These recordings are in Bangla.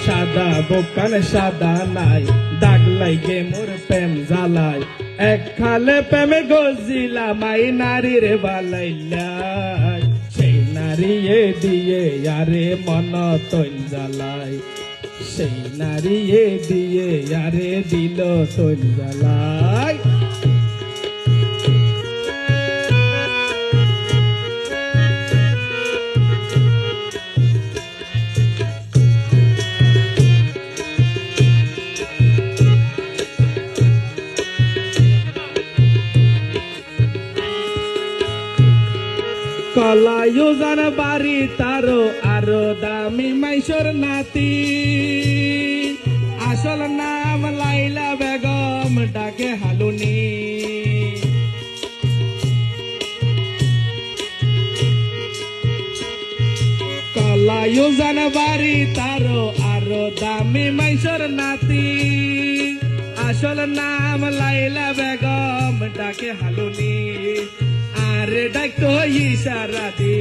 সাদা বোকান সাদা নাই দাগ লাগে মোর প্রেম জ্বালায় এক খালে প্রেমে গজিলাম আই নারীর বালাইলাই সেই নারীয়ে দিয়ে আরে মন তৈন জ্বালায় সেই নারীয়ে দিয়ে আরে দিল তৈন জ্বালায় কলায়ু জান বাড়ি তারো আরো দামি মাইশোর নাতি আসল নাম লাইলা বেগম ডাকে হালুনি কলায়ু জান বাড়ি তারো আরো দামি মাইশোর নাতি আসল নাম লাইলা বেগম ডাকে হালুনি আরে ডাকতো ইশারা দি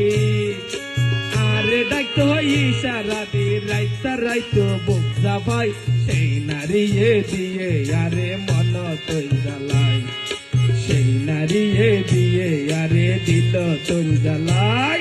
আরে ডাকতো ইশারা দি রাইতা রাইতো বুক যাবাই সেই নারীয়ে দিয়ে আরে মন তৈ জ্বালাই সেই নারীয়ে দিয়ে আরে দিল তৈ জ্বালাই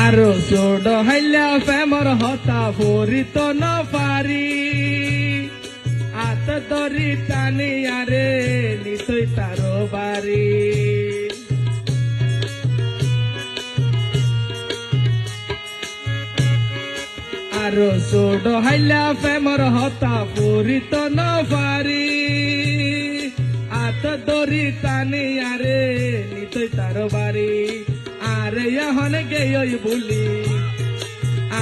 আরো ছোট হাইলা প্রেমর হতা ফরিত ন পারি আত দরি টানি আরে নিতই তারো বাড়ি আরো ছোট হাইলা প্রেমর হতা ফরিত ন পারি আত দরি টানি আরে নিতই তারো বাড়ি আরে এখন গেই বলি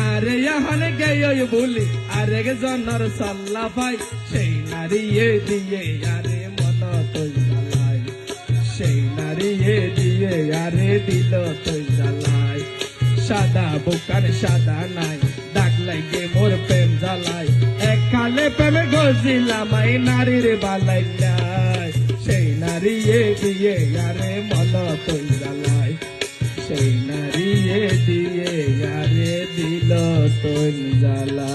আরে এখন গেই বলি আরে জনর সাল্লা ভাই সেই নারীয়ে দিয়ে আরে মন তৈ জ্বালাই সেই নারীয়ে দিয়ে আরে দিল তৈ জ্বালাই সাদা বোকার সাদা নাই দাগ লাগে মোর প্রেম জ্বালাই এক কালে প্রেমে গজিলাম আই নারীর বালাইলাই সেই নারীয়ে দিয়ে আরে মন তৈ জ্বালাই সেই নারীয়ে দিয়ে আরে দিল তৈ জ্বালা।